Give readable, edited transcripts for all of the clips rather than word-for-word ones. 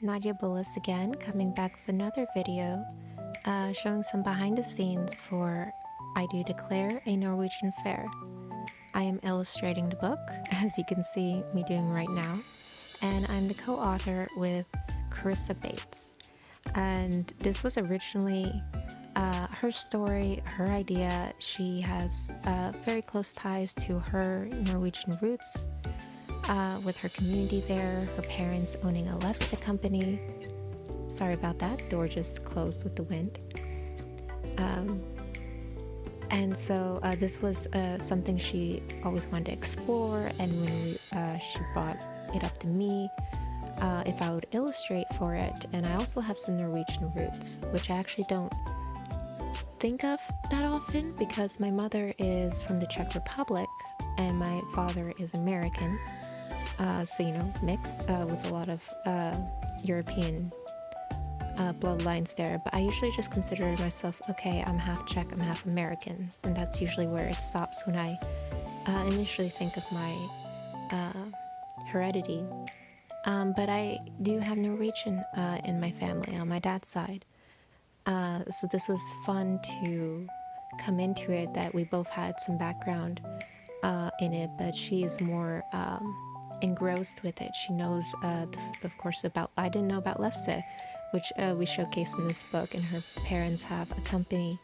Nadia Bullis again, coming back with another video showing some behind the scenes for I Do Declare a Norwegian Fair. I am illustrating the book, as you can see me doing right now, and I'm the co-author with Charissa Bates. And this was originally her story, her idea. She has very close ties to her Norwegian roots with her community there, her parents owning a lipstick company. Sorry about that, door just closed with the wind. And so this was something she always wanted to explore, and when she brought it up to me, if I would illustrate for it. And I also have some Norwegian roots, which I actually don't think of that often because my mother is from the Czech Republic and my father is American, so mixed with a lot of European bloodlines there. But I usually just consider myself, okay, I'm half Czech, I'm half American, and that's usually where it stops when I initially think of my heredity. But I do have Norwegian in my family on my dad's side. So this was fun to come into it, that we both had some background in it, but she is more engrossed with it. She knows, of course, I didn't know about lefse, which we showcase in this book, and her parents have a company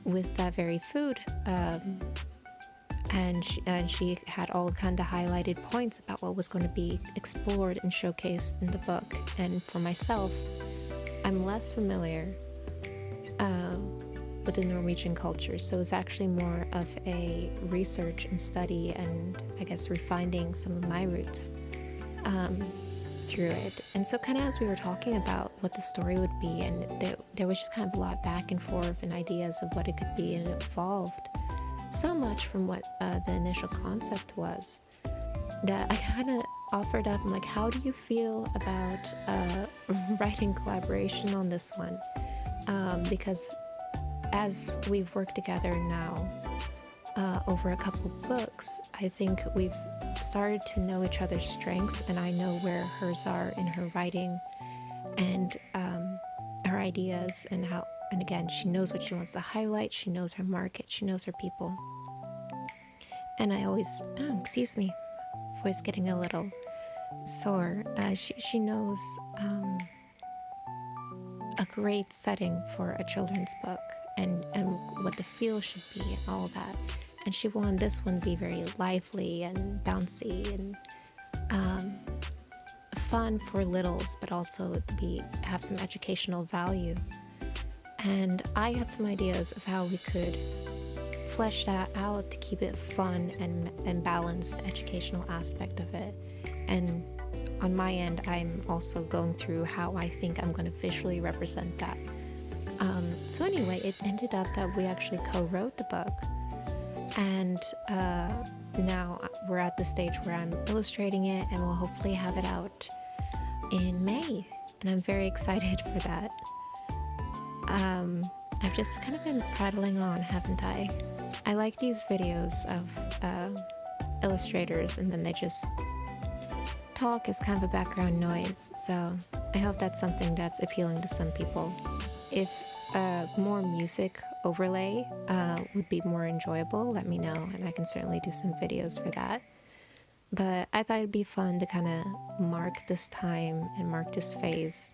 with that very food. And she had all kind of highlighted points about what was going to be explored and showcased in the book. And for myself, I'm less familiar with the Norwegian culture, so it's actually more of a research and study, and I guess refining some of my roots through it. And so kind of as we were talking about what the story would be, and there was just kind of a lot back and forth and ideas of what it could be, and it evolved so much from what the initial concept was, that I kind of offered up, I'm like, how do you feel about writing collaboration on this one? Because as we've worked together now over a couple books, I think we've started to know each other's strengths, and I know where hers are in her writing and her ideas, and again, she knows what she wants to highlight, she knows her market, she knows her people. And I always, excuse me, voice getting a little sore. She knows a great setting for a children's book, and what the feel should be and all that. And she wanted this one to be very lively and bouncy and fun for littles, but also have some educational value. And I had some ideas of how we could flesh that out to keep it fun and balance the educational aspect of it. And on my end, I'm also going through how I think I'm going to visually represent that. So anyway, it ended up that we actually co-wrote the book, and now we're at the stage where I'm illustrating it, and we'll hopefully have it out in May, and I'm very excited for that. I've just kind of been prattling on, haven't I? I like these videos of illustrators, and then they just talk as kind of a background noise, so I hope that's something that's appealing to some people. If more music overlay would be more enjoyable, let me know, and I can certainly do some videos for that. But I thought it'd be fun to kind of mark this time and mark this phase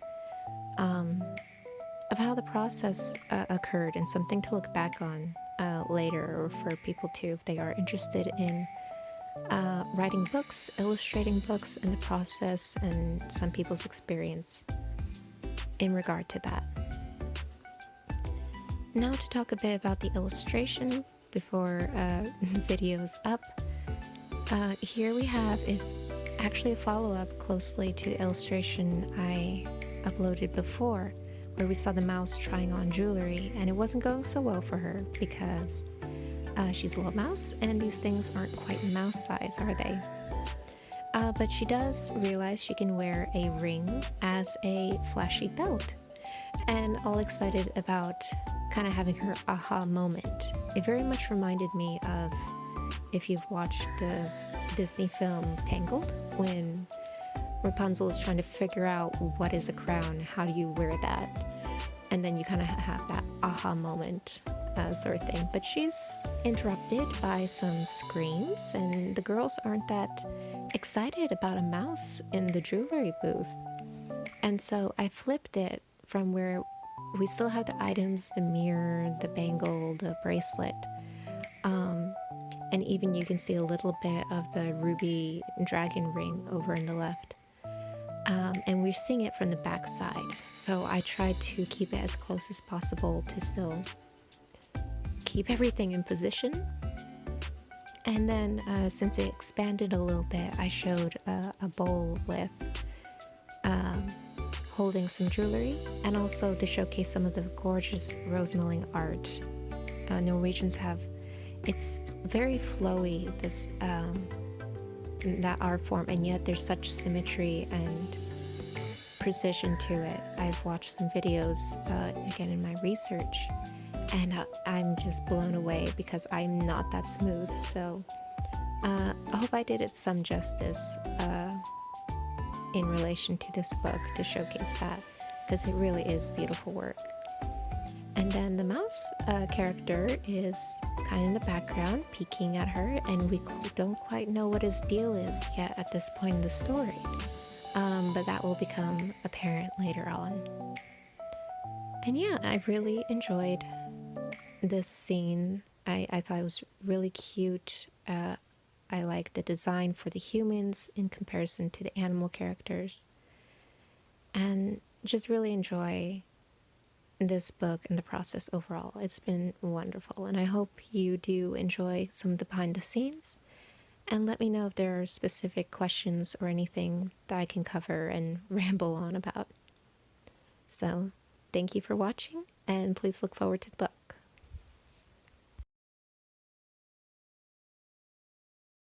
of how the process occurred, and something to look back on later, or for people too, if they are interested in writing books, illustrating books, and the process, and some people's experience in regard to that. Now to talk a bit about the illustration before the video's up. Here we have is actually a follow-up closely to the illustration I uploaded before, where we saw the mouse trying on jewelry, and it wasn't going so well for her because she's a little mouse, and these things aren't quite mouse size, are they? But she does realize she can wear a ring as a flashy belt, and all excited about kind of having her aha moment. It very much reminded me of, if you've watched the Disney film Tangled, when Rapunzel is trying to figure out what is a crown, how do you wear that, and then you kind of have that aha moment sort of thing. But she's interrupted by some screams, and the girls aren't that excited about a mouse in the jewelry booth. And so I flipped it from where we still have the items, the mirror, the bangle, the bracelet, and even you can see a little bit of the ruby dragon ring over in the left. And we're seeing it from the back side. So I tried to keep it as close as possible to still keep everything in position. And then since it expanded a little bit, I showed a bowl with holding some jewelry, and also to showcase some of the gorgeous rose milling art. Norwegians have, it's very flowy, this that art form, and yet there's such symmetry and precision to it. I've watched some videos again in my research, and I'm just blown away because I'm not that smooth. So I hope I did it some justice in relation to this book to showcase that, because it really is beautiful work. And then the mouse character is kind of in the background, peeking at her, and we don't quite know what his deal is yet at this point in the story. But that will become apparent later on. And yeah, I really enjoyed this scene. I thought it was really cute. I like the design for the humans in comparison to the animal characters. And just really enjoy this book and the process overall. It's been wonderful, and I hope you do enjoy some of the behind the scenes, and let me know if there are specific questions or anything that I can cover and ramble on about. So thank you for watching, and please look forward to the book.